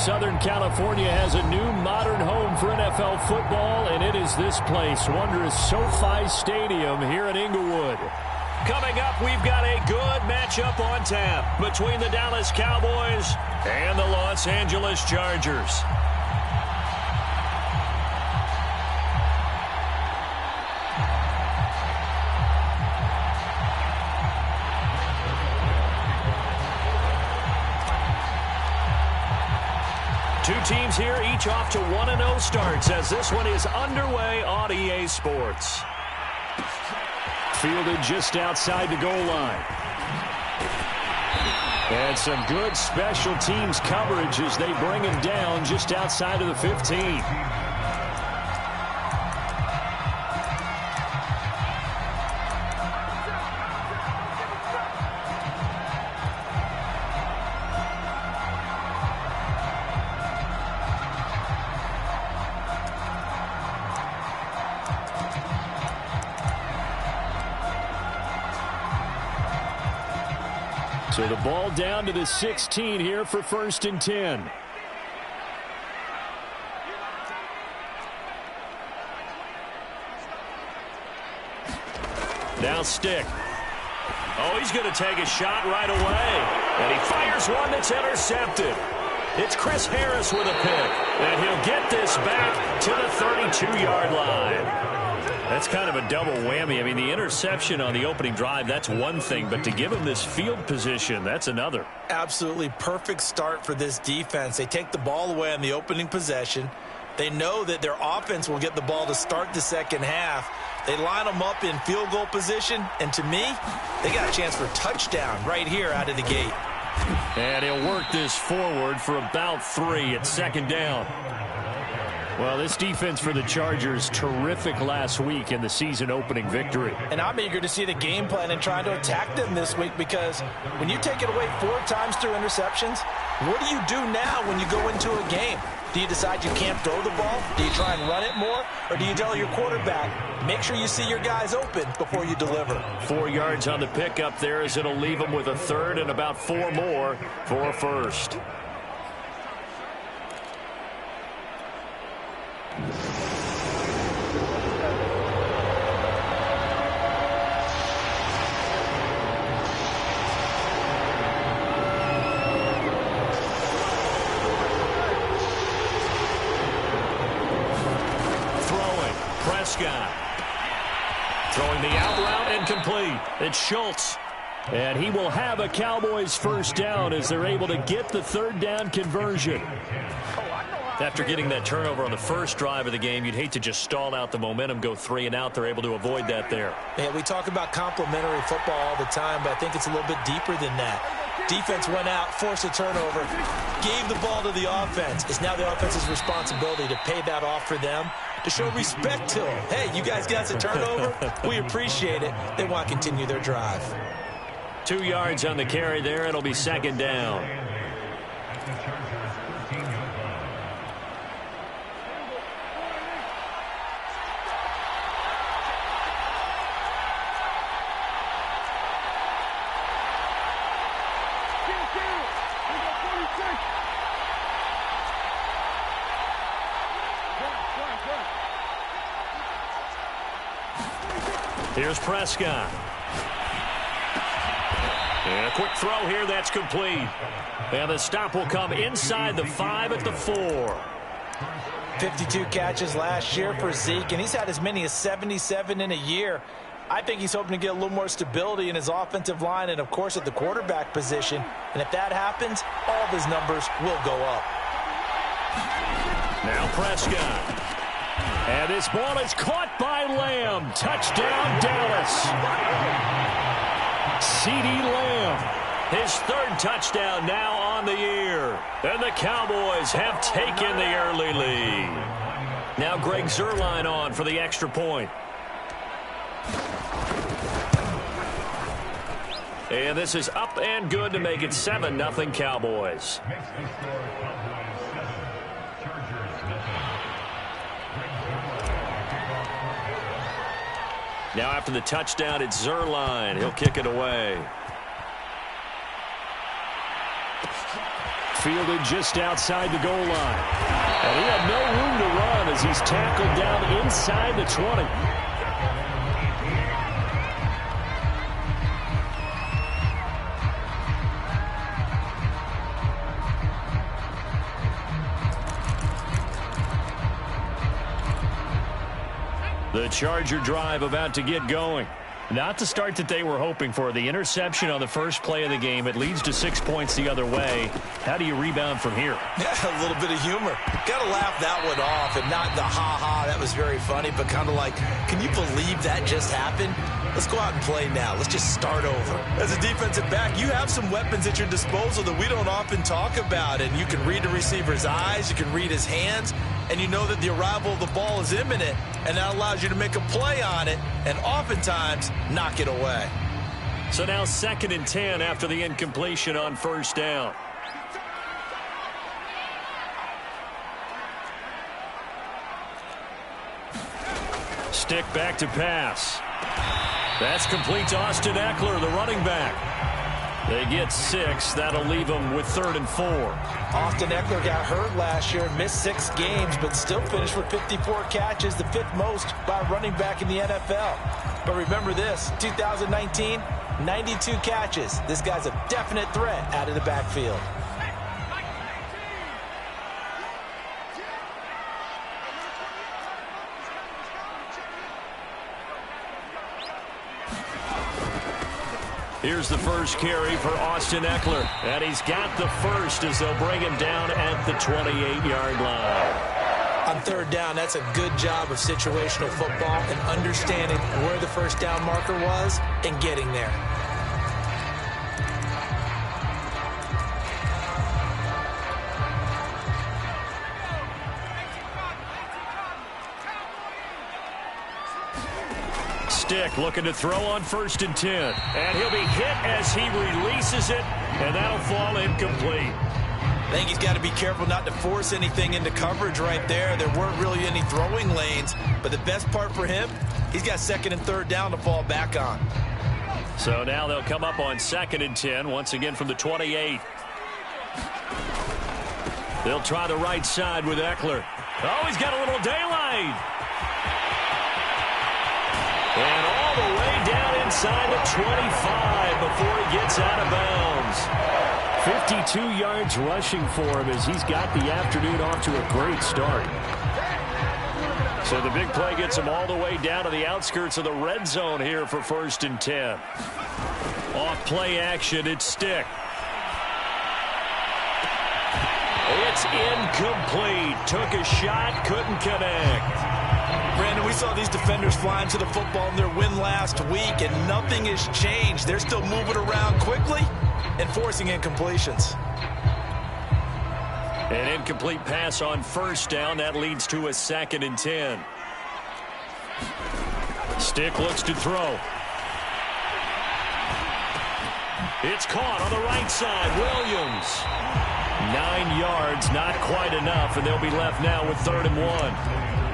Southern California has a new modern home for NFL football, and it is this place, wondrous SoFi Stadium here in Inglewood. Coming up, we've got a good matchup on tap between the Dallas Cowboys and the Los Angeles Chargers. Two teams here, each off to 1-0 starts as this one is underway on EA Sports. Fielded just outside the goal line. And some good special teams coverage as they bring him down just outside of the 15. So the ball down to the 16 here for 1st and 10. Now Stick. Oh, he's going to take a shot right away. And he fires one that's intercepted. It's Chris Harris with a pick. And he'll get this back to the 32-yard line. That's kind of a double whammy. I mean, the interception on the opening drive, that's one thing. But to give him this field position, that's another. Absolutely perfect start for this defense. They take the ball away on the opening possession. They know that their offense will get the ball to start the second half. They line them up in field goal position. And to me, they got a chance for a touchdown right here out of the gate. And he'll work this forward for about 3 at 2nd down. Well, this defense for the Chargers, terrific last week in the season-opening victory. And I'm eager to see the game plan and trying to attack them this week because when you take it away 4 times through interceptions, what do you do now when you go into a game? Do you decide you can't throw the ball? Do you try and run it more? Or do you tell your quarterback, make sure you see your guys open before you deliver? 4 yards on the pickup there as it'll leave them with a 3rd and about 4 more for a 1st. Prescott. Throwing the out route and complete. It's Schultz. And he will have a Cowboys 1st down as they're able to get the 3rd down conversion. After getting that turnover on the first drive of the game, you'd hate to just stall out the momentum, go 3 and out. They're able to avoid that there. Yeah, we talk about complementary football all the time, but I think it's a little bit deeper than that. Defense went out, forced a turnover, gave the ball to the offense. It's now the offense's responsibility to pay that off for them, to show respect to them. Hey, you guys got a turnover? We appreciate it. They want to continue their drive. 2 yards on the carry there. It'll be 2nd down. Here's Prescott. And a quick throw here, that's complete. And the stop will come inside the 5 at the 4. 52 catches last year for Zeke, and he's had as many as 77 in a year. I think he's hoping to get a little more stability in his offensive line and, of course, at the quarterback position. And if that happens, all of his numbers will go up. Now Prescott. And this ball is caught by Lamb. Touchdown, Dallas. CeeDee Lamb. His 3rd touchdown now on the year. And the Cowboys have taken the early lead. Now Greg Zuerlein on for the extra point. And this is up and good to make it 7-0 Cowboys. Now after the touchdown, it's Zuerlein. He'll kick it away. fielded just outside the goal line. And he had no room to run as he's tackled down inside the 20. The Charger drive about to get going. Not the start that they were hoping for. The interception on the first play of the game. It leads to 6 points the other way. How do you rebound from here? Yeah, a little bit of humor. Got to laugh that one off, and not the ha-ha, that was very funny, but kind of like, can you believe that just happened? Let's go out and play now. Let's just start over. As a defensive back, you have some weapons at your disposal that we don't often talk about, and you can read the receiver's eyes, you can read his hands, and you know that the arrival of the ball is imminent, and that allows you to make a play on it, and oftentimes knock it away. So now 2nd and 10 after the incompletion on first down. Stick back to pass. That's complete to Austin Eckler, the running back. They get 6. That'll leave them with 3rd and 4. Austin Eckler got hurt last year, missed 6 games, but still finished with 54 catches, the 5th most by a running back in the NFL. But remember this, 2019, 92 catches. This guy's a definite threat out of the backfield. Here's the first carry for Austin Eckler. And he's got the first as they'll bring him down at the 28-yard line. On 3rd down, that's a good job of situational football and understanding where the first down marker was and getting there. Stick looking to throw on 1st and 10. And he'll be hit as he releases it, and that'll fall incomplete. I think he's got to be careful not to force anything into coverage right there. There weren't really any throwing lanes, but the best part for him, he's got 2nd and 3rd down to fall back on. So now they'll come up on 2nd and 10, once again from the 28. They'll try the right side with Eckler. Oh, he's got a little daylight. And all the way down inside the 25 before he gets out of bounds. 52 yards rushing for him as he's got the afternoon off to a great start. So the big play gets him all the way down to the outskirts of the red zone here for 1st and 10. Off play action, it's Stick. It's incomplete. Took a shot, couldn't connect. Brandon, we saw these defenders flying to the football in their win last week, and nothing has changed. They're still moving around quickly and forcing incompletions. An incomplete pass on 1st down. That leads to a 2nd and 10. Stick looks to throw. It's caught on the right side. Williams. 9 yards, not quite enough, and they'll be left now with 3rd and 1.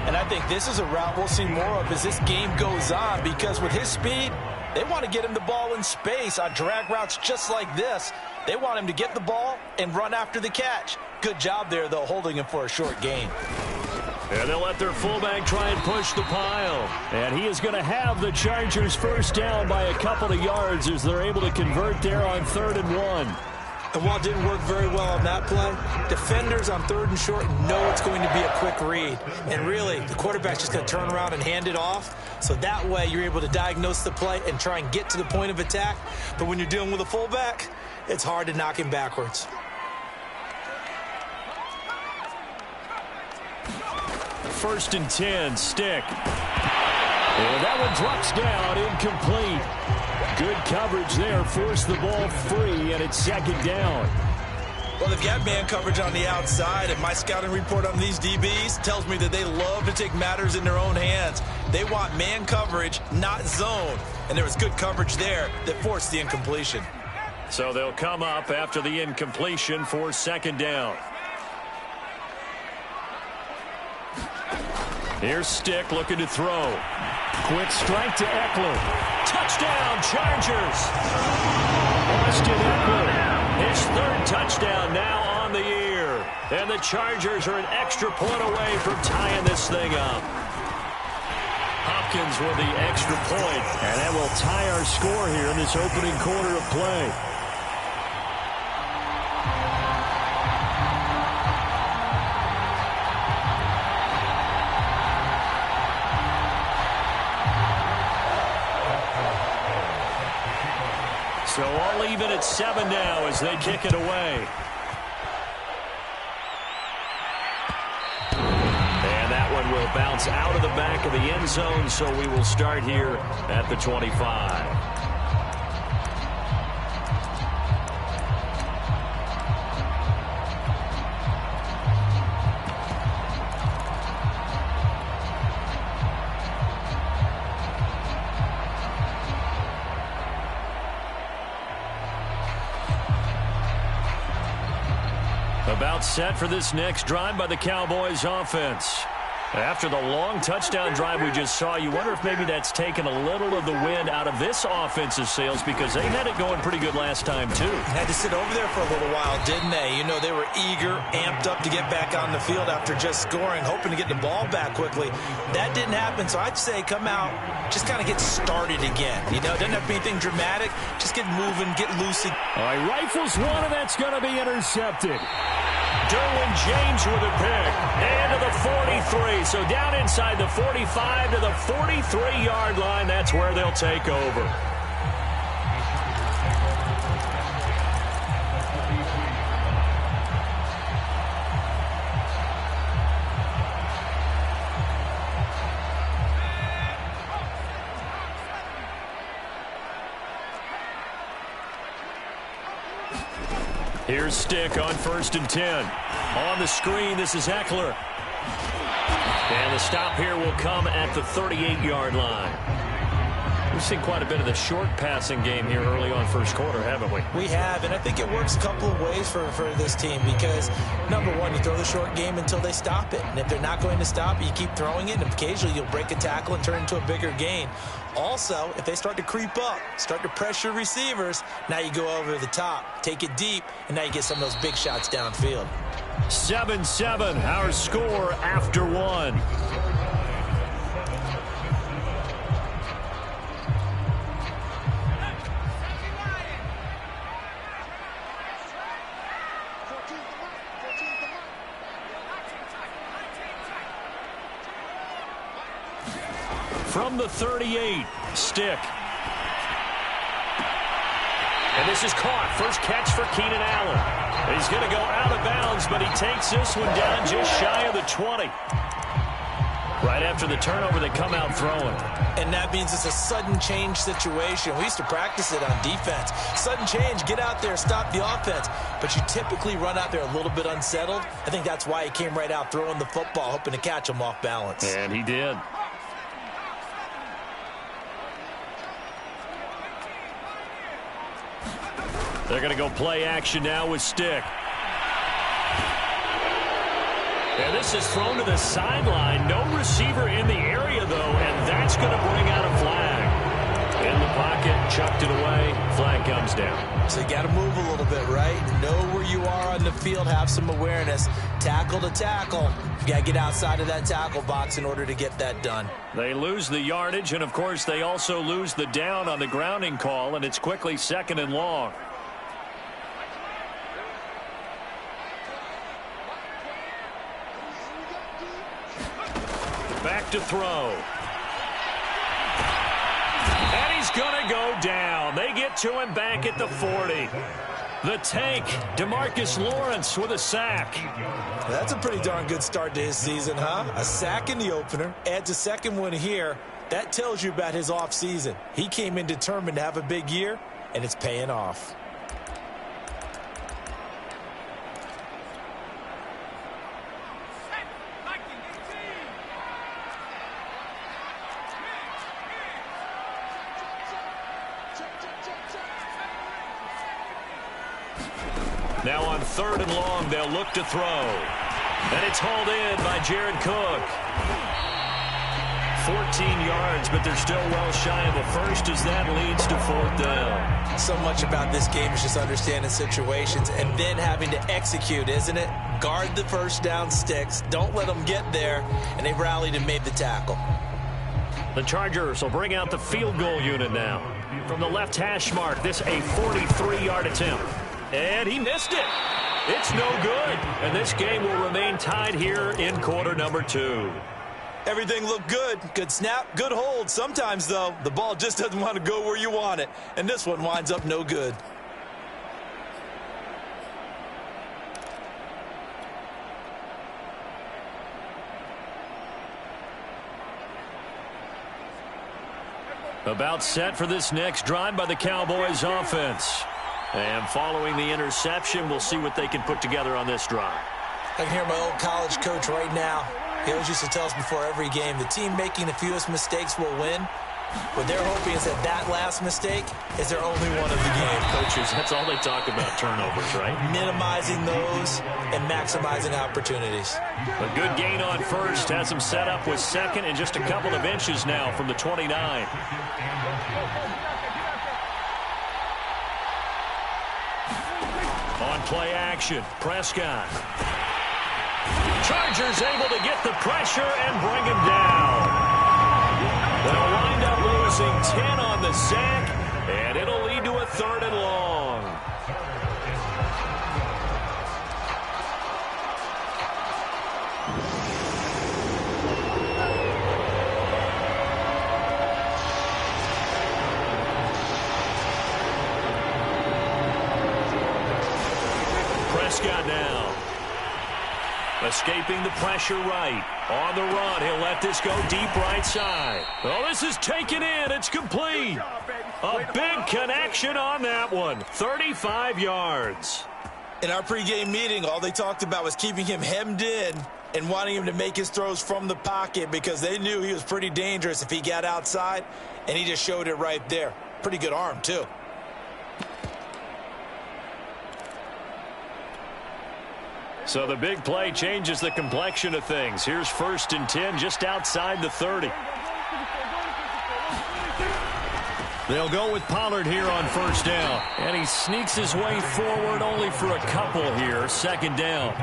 And I think this is a route we'll see more of as this game goes on, because with his speed, they want to get him the ball in space on drag routes just like this. They want him to get the ball and run after the catch. Good job there, though, holding him for a short gain. And they'll let their fullback try and push the pile. And he is going to have the Chargers first down by a couple of yards as they're able to convert there on 3rd and 1. And while it didn't work very well on that play, defenders on 3rd and short know it's going to be a quick read. And really, the quarterback's just going to turn around and hand it off. So that way, you're able to diagnose the play and try and get to the point of attack. But when you're dealing with a fullback, it's hard to knock him backwards. 1st and 10, Stick. And that one drops down, incomplete. Good coverage there, forced the ball free, and it's 2nd down. Well, they've got man coverage on the outside, and my scouting report on these DBs tells me that they love to take matters in their own hands. They want man coverage, not zone, and there was good coverage there that forced the incompletion. So they'll come up after the incompletion for 2nd down. Here's Stick looking to throw. Quick strike to Eckler. Touchdown, Chargers. Austin Eckler, his 3rd touchdown now on the And the Chargers are an extra point away from tying this thing up. Hopkins with the extra point. And that will tie our score here in this opening quarter of play. So all even at 7 now as they kick it away. And that one will bounce out of the back of the end zone, so we will start here at the 25. About set for this next drive by the Cowboys offense. After the long touchdown drive we just saw, you wonder if maybe that's taken a little of the wind out of this offensive sails because they had it going pretty good last time, too. Had to sit over there for a little while, didn't they? You know, they were eager, amped up to get back on the field after just scoring, hoping to get the ball back quickly. That didn't happen, so I'd say come out, just kind of get started again. You know, it doesn't have to be anything dramatic. Just get moving, get loose. All right, rifles one, and that's going to be intercepted. Derwin James with a pick. And to the 43. So down inside the 45 to the 43-yard line. That's where they'll take over. Here's Stick on 1st and 10. On the screen, this is Eckler. And the stop here will come at the 38-yard line. We've seen quite a bit of the short passing game here early on first quarter, haven't we? We have, and I think it works a couple of ways for this team because, number one, you throw the short game until they stop it. And if they're not going to stop it, you keep throwing it, and occasionally you'll break a tackle and turn it into a bigger gain. Also, if they start to creep up, start to pressure receivers, now you go over the top, take it deep, and now you get some of those big shots downfield. 7-7, our score after one. From the 38, Stick. And this is caught. First catch for Keenan Allen. He's going to go out of bounds, but he takes this one down just shy of the 20. Right after the turnover, they come out throwing. And that means it's a sudden change situation. We used to practice it on defense. Sudden change, get out there, stop the offense. But you typically run out there a little bit unsettled. I think that's why he came right out throwing the football, hoping to catch him off balance. And he did. They're going to go play action now with Stick. And this is thrown to the sideline. No receiver in the area, though, and that's going to bring out a flag. In the pocket, chucked it away. Flag comes down. So you got to move a little bit, right? Know where you are on the field, have some awareness. Tackle to tackle. You got to get outside of that tackle box in order to get that done. They lose the yardage, and, of course, they also lose the down on the grounding call, and it's quickly 2nd and long. Back to throw. And he's going to go down. They get to him back at the 40. The tank, DeMarcus Lawrence with a sack. That's a pretty darn good start to his season, huh? A sack in the opener, adds a second one here. That tells you about his offseason. He came in determined to have a big year, and it's paying off. Now on 3rd and long, they'll look to throw. And it's hauled in by Jared Cook. 14 yards, but they're still well shy of a first as that leads to 4th down. So much about this game is just understanding situations and then having to execute, isn't it? Guard the first down sticks. Don't let them get there. And they rallied and made the tackle. The Chargers will bring out the field goal unit now. From the left hash mark, this a 43-yard attempt. And he missed it. It's no good. And this game will remain tied here in quarter number 2. Everything looked good. Good snap, good hold. Sometimes, though, the ball just doesn't want to go where you want it. And this one winds up no good. About set for this next drive by the Cowboys offense. And following the interception, we'll see what they can put together on this drive. I can hear my old college coach right now. He always used to tell us before every game, the team making the fewest mistakes will win. What they're hoping is that last mistake is their only one of the game. Coaches, that's all they talk about, turnovers, right? Minimizing those and maximizing opportunities. A good gain on first has him set up with second and just a couple of inches now from the 29. On play action, Prescott. Chargers able to get the pressure and bring him down. They'll wind up losing 10 on the sack, and it'll lead to a 3rd and long. Prescott now. Escaping the pressure right. On the run, he'll let this go deep right side. Oh, this is taken in. It's complete. A big connection on that one. 35 yards. In our pregame meeting, all they talked about was keeping him hemmed in and wanting him to make his throws from the pocket because they knew he was pretty dangerous if he got outside, and he just showed it right there. Pretty good arm, too. So the big play changes the complexion of things. Here's 1st and 10 just outside the 30. They'll go with Pollard here on 1st down. And he sneaks his way forward only for a couple here. 2nd down.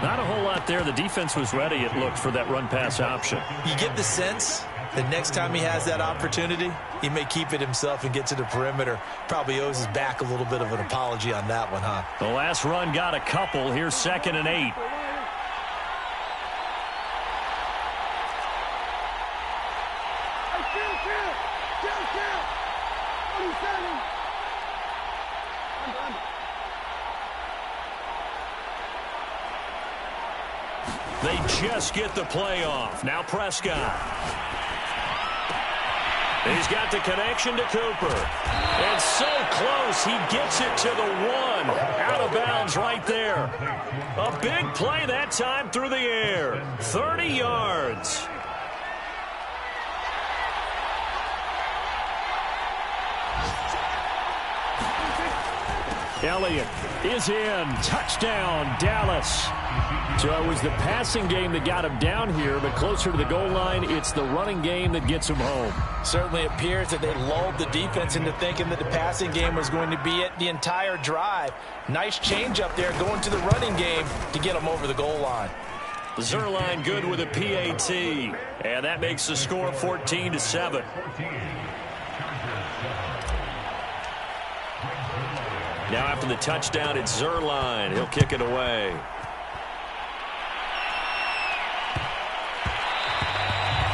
Not a whole lot there. The defense was ready, it looked, for that run-pass option. You get the sense that next time he has that opportunity, he may keep it himself and get to the perimeter. Probably owes his back a little bit of an apology on that one, huh? The last run got a couple. Here's 2nd and 8. They just get the play off. Now Prescott. He's got the connection to Cooper. And so close, he gets it to the 1. Out of bounds right there. A big play that time through the air. 30 yards. Elliott is in. Touchdown, Dallas. So it was the passing game that got him down here, but closer to the goal line, it's the running game that gets him home. Certainly appears that they lulled the defense into thinking that the passing game was going to be it the entire drive. Nice change up there going to the running game to get them over the goal line. Zerline good with a PAT, and that makes the score 14-7. Now after the touchdown, it's Zerline. He'll kick it away.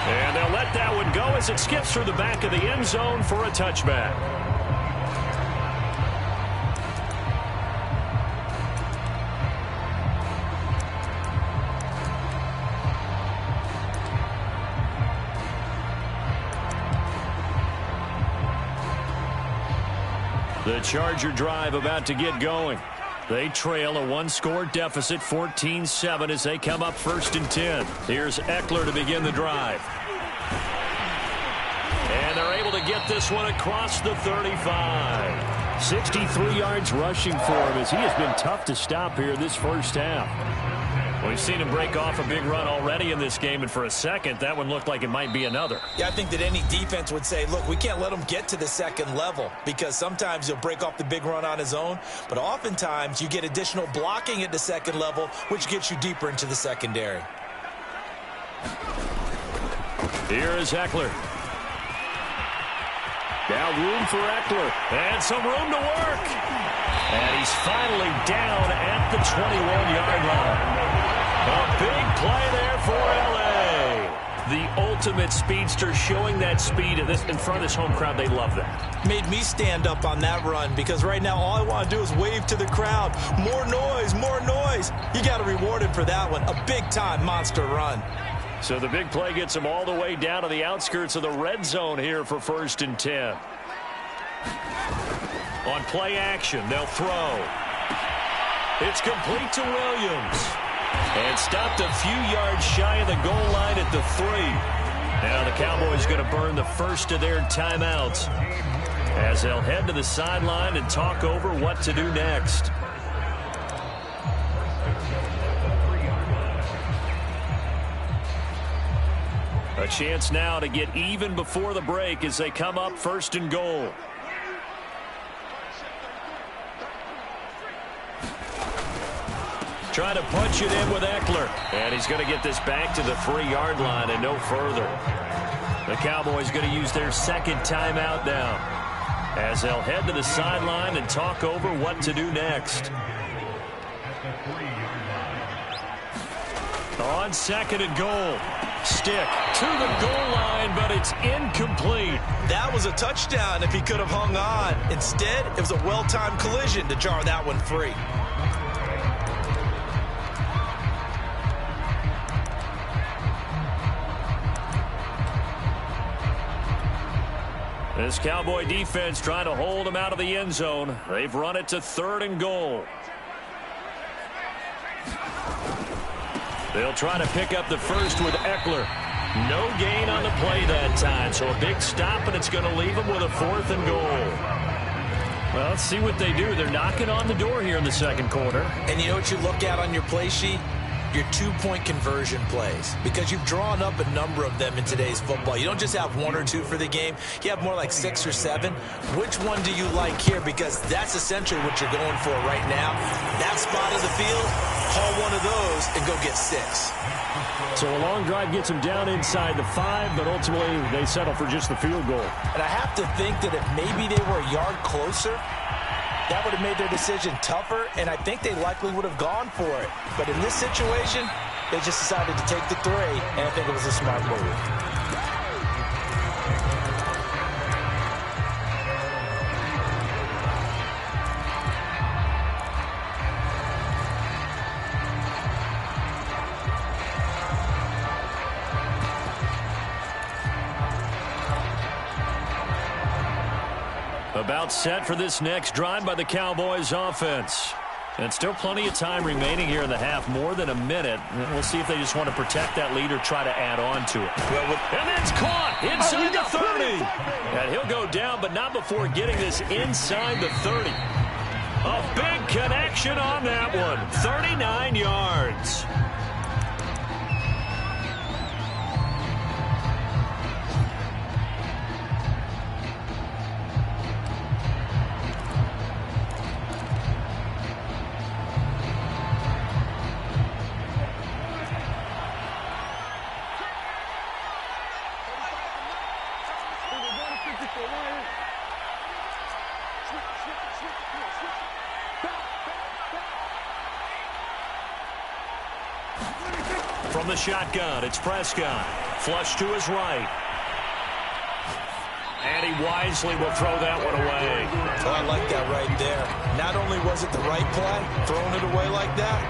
And they'll let that one go as it skips through the back of the end zone for a touchback. The Charger drive about to get going. They trail a one-score deficit, 14-7, as they come up 1st and 10. Here's Eckler to begin the drive. And they're able to get this one across the 35. 63 yards rushing for him as he has been tough to stop here this first half. We've seen him break off a big run already in this game, and for a second, that one looked like it might be another. Yeah, I think that any defense would say, look, we can't let him get to the second level, because sometimes he'll break off the big run on his own, but oftentimes you get additional blocking at the second level, which gets you deeper into the secondary. Here is Eckler. Now room for Eckler. And some room to work. And he's finally down at the 21-yard line. A big play there for L.A. The ultimate speedster, showing that speed in front of this home crowd. They love that. Made me stand up on that run, because right now all I want to do is wave to the crowd. More noise, more noise. You got to reward him for that one. A big-time monster run. So the big play gets him all the way down to the outskirts of the red zone here for 1st and 10. On play action, they'll throw. It's complete to Williams. And stopped a few yards shy of the goal line at the 3. Now the Cowboys going to burn the first of their timeouts as they'll head to the sideline and talk over what to do next. A chance now to get even before the break as they come up 1st and goal. Trying to punch it in with Eckler. And he's going to get this back to the 3-yard line and no further. The Cowboys going to use their second timeout now as they'll head to the sideline and talk over what to do next. On 2nd and goal. Stick to the goal line, but it's incomplete. That was a touchdown if he could have hung on. Instead, it was a well-timed collision to jar that one free. This Cowboy defense trying to hold him out of the end zone. They've run it to 3rd and goal. They'll try to pick up the first with Eckler. No gain on the play that time, so a big stop, and it's going to leave them with a 4th and goal. Well, let's see what they do. They're knocking on the door here in the second quarter. And you know what you look at on your play sheet? Your 2-point conversion plays, because you've drawn up a number of them in today's football. You don't just have 1 or 2 for the game. You have more like 6 or 7. Which one do you like here? Because that's essentially what you're going for right now. That spot of the field, haul one of those and go get 6. So a long drive gets them down inside the 5, but ultimately they settle for just the field goal. And I have to think that if maybe they were a yard closer, that would have made their decision tougher, and I think they likely would have gone for it. But in this situation, they just decided to take the 3, and I think it was a smart move. About set for this next drive by the Cowboys offense. And still plenty of time remaining here in the half, more than a minute. And we'll see if they just want to protect that lead or try to add on to it. And it's caught inside the 30. And he'll go down, but not before getting this inside the 30. A big connection on that one. 39 yards. From the shotgun, it's Prescott. Flush to his right. And he wisely will throw that one away. Oh, I like that right there. Not only was it the right play, throwing it away like that,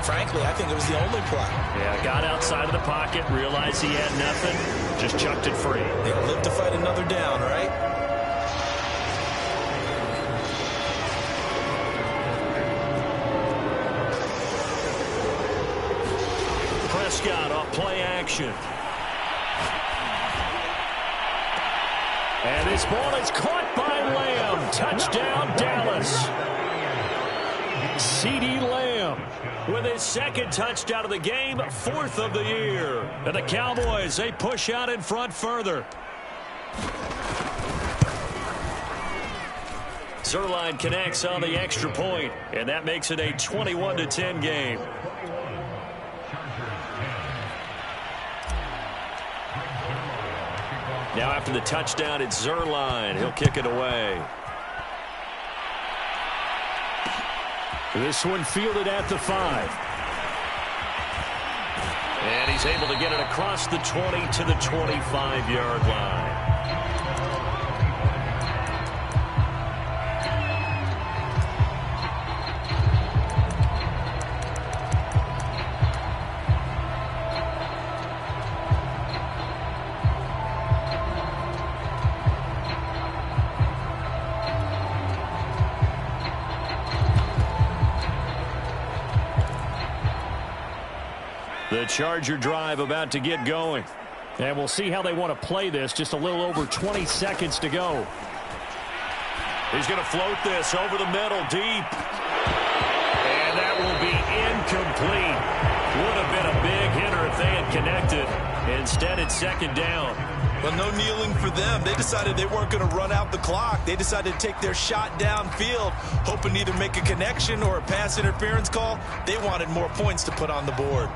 frankly, I think it was the only play. Yeah, got outside of the pocket, realized he had nothing, just chucked it free. They'll live to fight another down, right? Prescott off play action. And this ball is caught by Lamb. Touchdown, Dallas. CeeDee Lamb with his second touchdown of the game, 4th of the year. And the Cowboys, they push out in front further. Zuerlein connects on the extra point, and that makes it a 21-10 game. Now after the touchdown, it's Zuerlein. He'll kick it away. This one fielded at the 5. And he's able to get it across the 20 to the 25-yard line. The Charger drive about to get going. And we'll see how they want to play this. Just a little over 20 seconds to go. He's going to float this over the middle deep. And that will be incomplete. Would have been a big hitter if they had connected. Instead, it's second down. Well, no kneeling for them. They decided they weren't going to run out the clock. They decided to take their shot downfield, hoping to either make a connection or a pass interference call. They wanted more points to put on the board.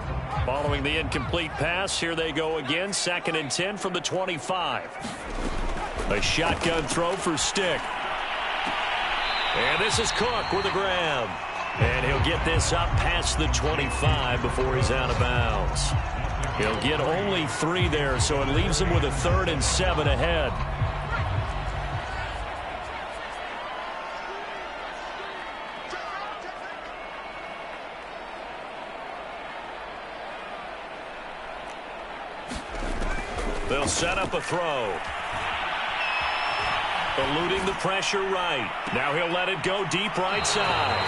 Following the incomplete pass, here they go again. 2nd and 10 from the 25. A shotgun throw for Stick. And this is Cook with a grab. And he'll get this up past the 25 before he's out of bounds. He'll get only 3 there, so it leaves him with a 3rd and 7 ahead. They'll set up a throw. Eluding the pressure right. Now he'll let it go deep right side.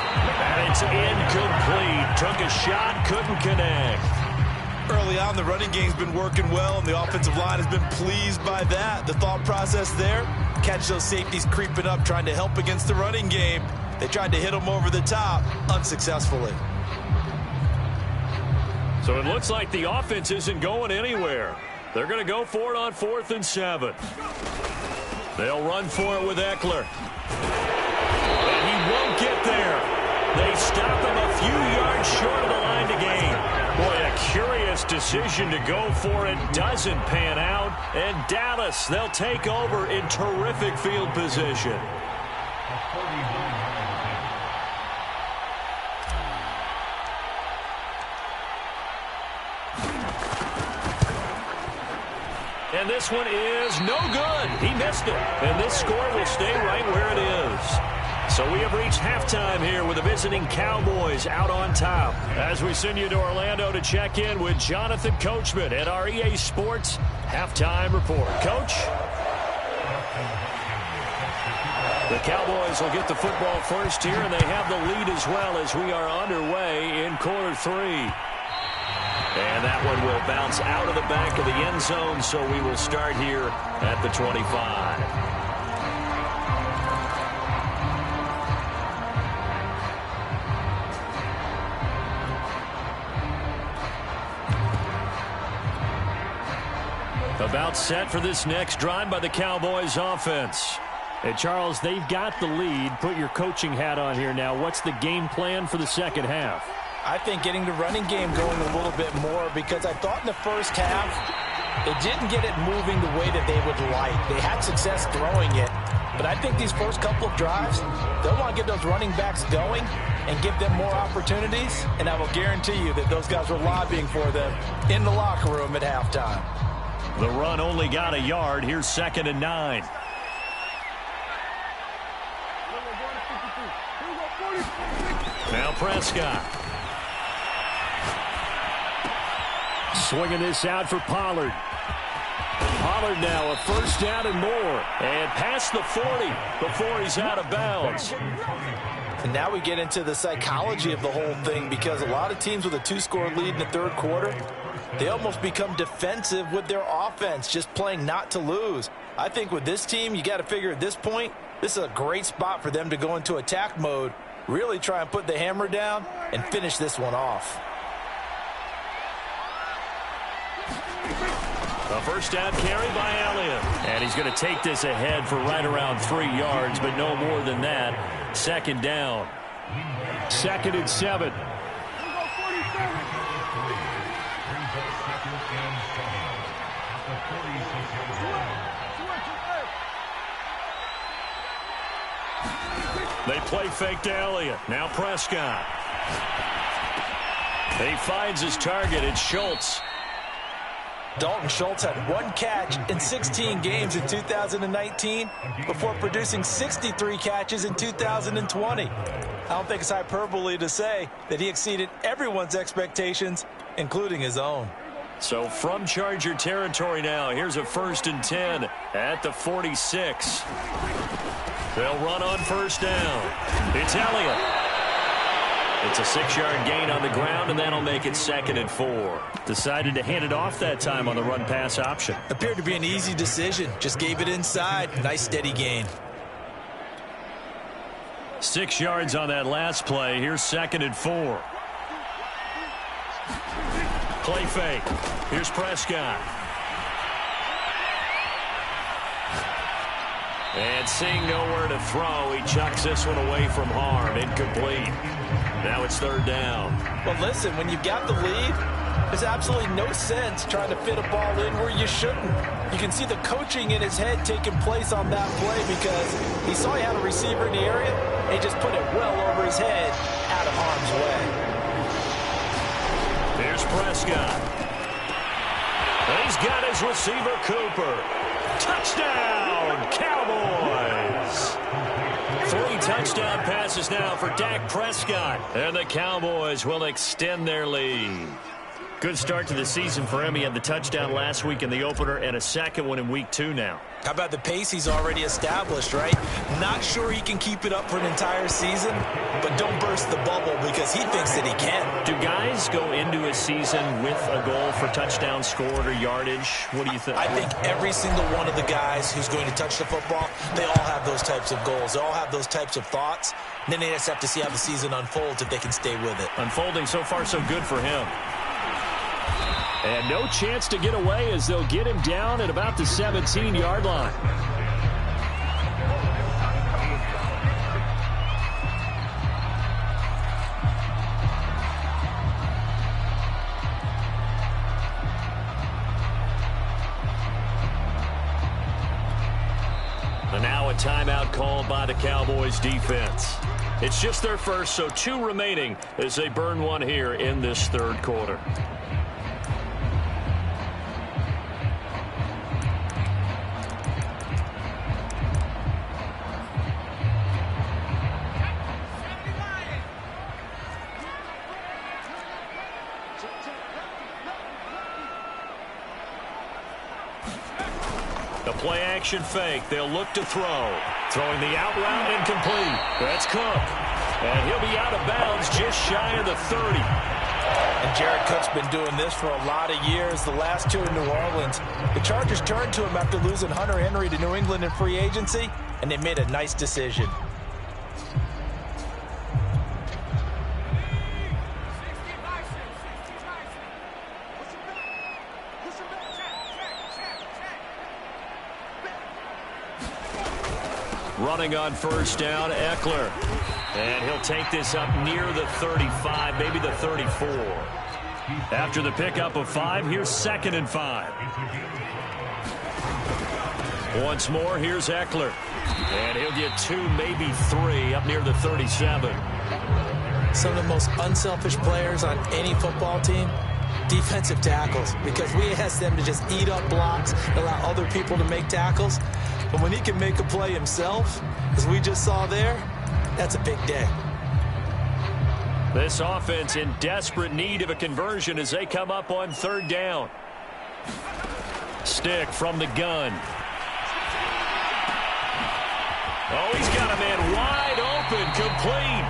And it's incomplete. Took a shot, couldn't connect. Early on, the running game's been working well, and the offensive line has been pleased by that. The thought process there, catch those safeties creeping up, trying to help against the running game. They tried to hit them over the top, unsuccessfully. So it looks like the offense isn't going anywhere. They're going to go for it on 4th and 7. They'll run for it with Eckler. And he won't get there. They stop him a few yards short of the line to gain. Boy, a curious decision to go for it. Doesn't pan out. And Dallas, they'll take over in terrific field position. And this one is no good. He missed it. And this score will stay right where it is. So we have reached halftime here with the visiting Cowboys out on top. As we send you to Orlando to check in with Jonathan Coachman at our EA Sports Halftime Report. Coach? The Cowboys will get the football first here, and they have the lead as well as we are underway in quarter 3. And that one will bounce out of the back of the end zone, so we will start here at the 25. About set for this next drive by the Cowboys offense. And Charles, they've got the lead. Put your coaching hat on here now. What's the game plan for the second half? I think getting the running game going a little bit more, because I thought in the first half they didn't get it moving the way that they would like. They had success throwing it, but I think these first couple of drives, they'll want to get those running backs going and give them more opportunities, and I will guarantee you that those guys were lobbying for them in the locker room at halftime. The run only got a yard. Here's 2nd and 9. Now Prescott. Swinging this out for Pollard. Pollard now a first down and more. And past the 40 before he's out of bounds. And now we get into the psychology of the whole thing, because a lot of teams with a 2-score lead in the third quarter, they almost become defensive with their offense, just playing not to lose. I think with this team, you got to figure at this point, this is a great spot for them to go into attack mode Really try and put the hammer down and finish this one off. A first down carry by Elliott. And he's going to take this ahead for right around 3 yards, but no more than that. Second down. 2nd and 7. They play fake to Elliott. Now Prescott. He finds his target. It's Schultz. Dalton Schultz had 1 catch in 16 games in 2019 before producing 63 catches in 2020. I don't think it's hyperbole to say that he exceeded everyone's expectations, including his own. So from Charger territory now, here's a 1st and 10 at the 46. They'll run on first down. It's Elliott. It's a 6-yard gain on the ground, and that'll make it 2nd and 4. Decided to hand it off that time on the run-pass option. Appeared to be an easy decision. Just gave it inside. Nice steady gain. 6 yards on that last play. Here's 2nd and 4. Play fake. Here's Prescott. And seeing nowhere to throw, he chucks this one away from harm. Incomplete. Now it's 3rd down. Well, listen, when you've got the lead, there's absolutely no sense trying to fit a ball in where you shouldn't. You can see the coaching in his head taking place on that play because he saw he had a receiver in the area, and he just put it well over his head out of harm's way. Here's Prescott. He's got his receiver, Cooper. Touchdown, Cowboys! 3 touchdown passes now for Dak Prescott. And the Cowboys will extend their lead. Good start to the season for him. He had the touchdown last week in the opener and a second one in week 2 now. How about the pace he's already established, right? Not sure he can keep it up for an entire season, but don't burst the bubble because he thinks that he can. Do guys go into a season with a goal for touchdown scored or yardage? What do you think? I think every single one of the guys who's going to touch the football, they all have those types of goals. They all have those types of thoughts. And then they just have to see how the season unfolds if they can stay with it. Unfolding so far so good for him. And no chance to get away as they'll get him down at about the 17-yard line. And now a timeout called by the Cowboys defense. It's just their first, so 2 remaining as they burn one here in this 3rd quarter. Play action fake. They'll look to throw. Throwing the out route incomplete. That's Cook. And he'll be out of bounds just shy of the 30. And Jared Cook's been doing this for a lot of years, the last 2 in New Orleans. The Chargers turned to him after losing Hunter Henry to New England in free agency, and they made a nice decision. Running on first down, Eckler. And he'll take this up near the 35, maybe the 34. After the pickup of 5, here's 2nd and 5. Once more, here's Eckler. And he'll get 2, maybe 3, up near the 37. Some of the most unselfish players on any football team, defensive tackles, because we ask them to just eat up blocks, allow other people to make tackles. But when he can make a play himself, as we just saw there, that's a big day. This offense in desperate need of a conversion as they come up on 3rd down. Stick from the gun. Oh, he's got a man wide open, complete.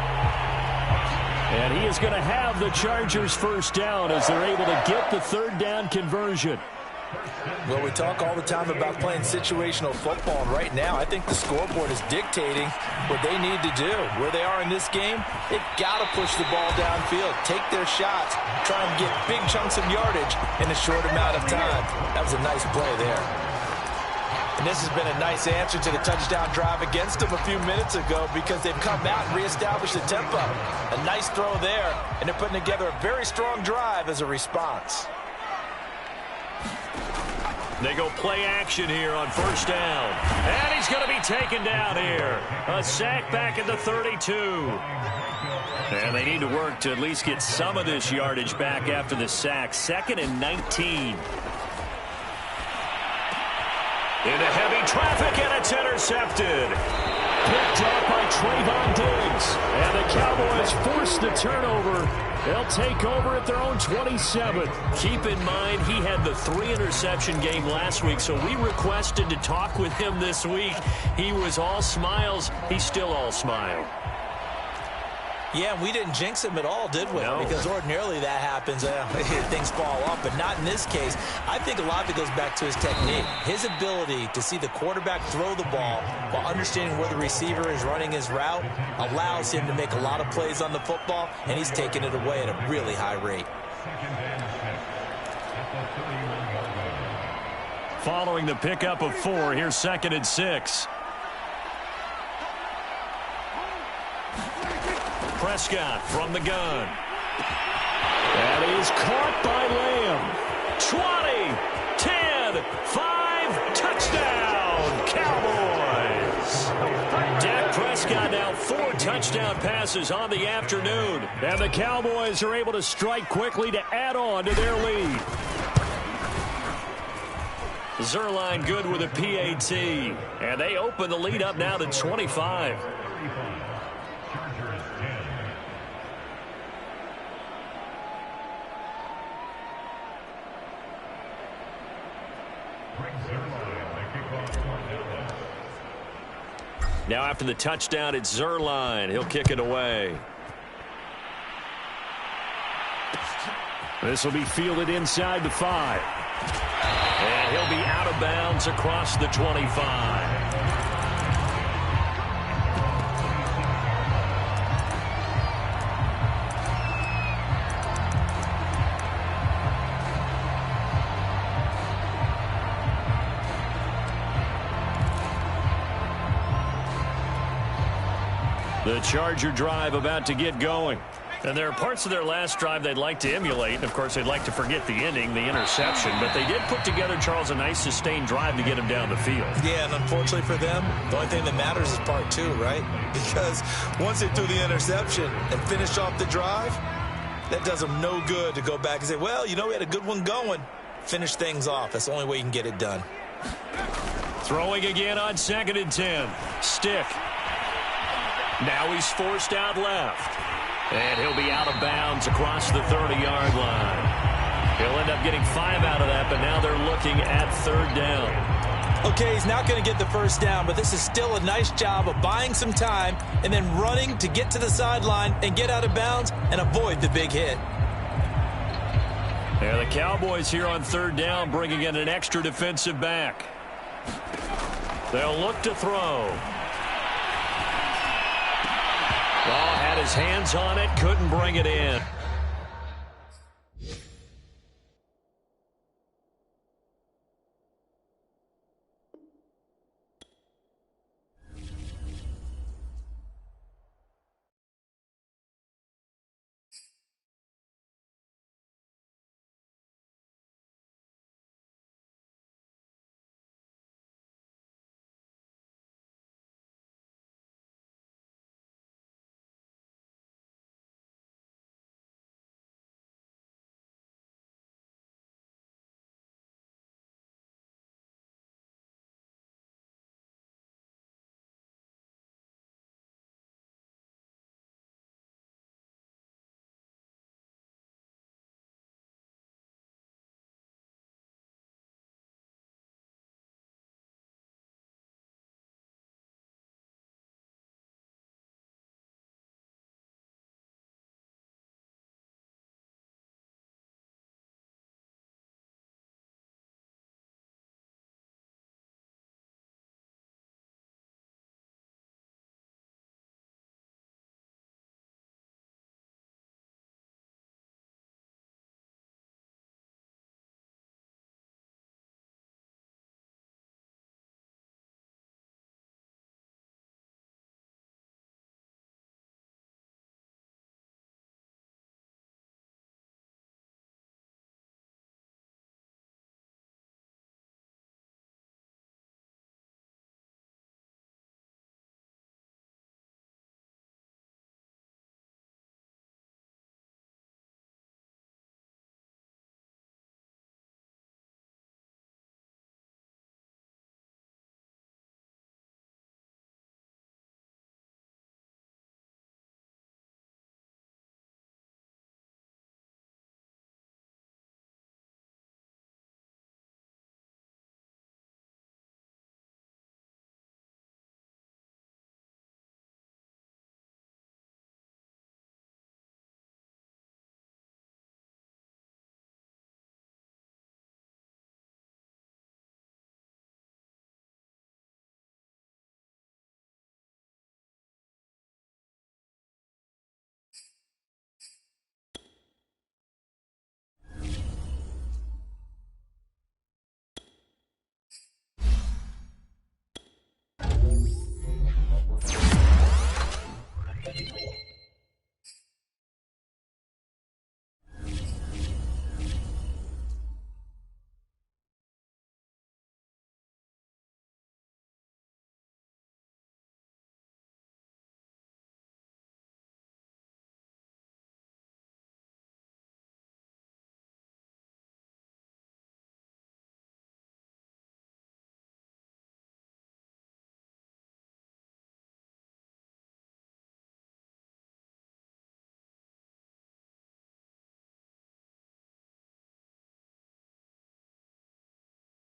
And he is going to have the Chargers first down as they're able to get the 3rd down conversion. Well, we talk all the time about playing situational football, and right now I think the scoreboard is dictating what they need to do. Where they are in this game, they've got to push the ball downfield, take their shots, try and get big chunks of yardage in a short amount of time. That was a nice play there. And this has been a nice answer to the touchdown drive against them a few minutes ago because they've come out and reestablished the tempo. A nice throw there, and they're putting together a very strong drive as a response. They go play action here on first down. And he's going to be taken down here. A sack back at the 32. And they need to work to at least get some of this yardage back after the sack. 2nd and 19. Into heavy traffic, and it's intercepted. Picked up by Trayvon Diggs. And the Cowboys force the turnover. They'll take over at their own 27. Keep in mind, he had the 3-interception game last week, so we requested to talk with him this week. He was all smiles. He's still all smile. Yeah, we didn't jinx him at all, did we? No. Because ordinarily that happens. Things fall off, but not in this case. I think a lot of it goes back to his technique. His ability to see the quarterback throw the ball while understanding where the receiver is running his route allows him to make a lot of plays on the football, and he's taking it away at a really high rate. Following the pickup of 4, here's 2nd and 6. Prescott from the gun. That is caught by Lamb. 20, 10, 5, touchdown, Cowboys. Dak Prescott now 4 touchdown passes on the afternoon. And the Cowboys are able to strike quickly to add on to their lead. Zerline good with a PAT. And they open the lead up now to 25. Now after the touchdown, it's Zerline. He'll kick it away. This will be fielded inside the 5. And he'll be out of bounds across the 25. The Charger drive about to get going. And there are parts of their last drive they'd like to emulate. And, of course, they'd like to forget the ending, the interception. But they did put together, Charles, a nice sustained drive to get him down the field. Yeah, and unfortunately for them, the only thing that matters is part 2, right? Because once they threw the interception and finished off the drive, that does them no good to go back and say, well, you know, we had a good one going. Finish things off. That's the only way you can get it done. Throwing again on 2nd and 10. Stick. Now he's forced out left. And he'll be out of bounds across the 30-yard line. He'll end up getting 5 out of that, but now they're looking at 3rd down. Okay, he's not going to get the first down, but this is still a nice job of buying some time and then running to get to the sideline and get out of bounds and avoid the big hit. Yeah, the Cowboys here on 3rd down bringing in an extra defensive back. They'll look to throw. Ball had his hands on it, couldn't bring it in.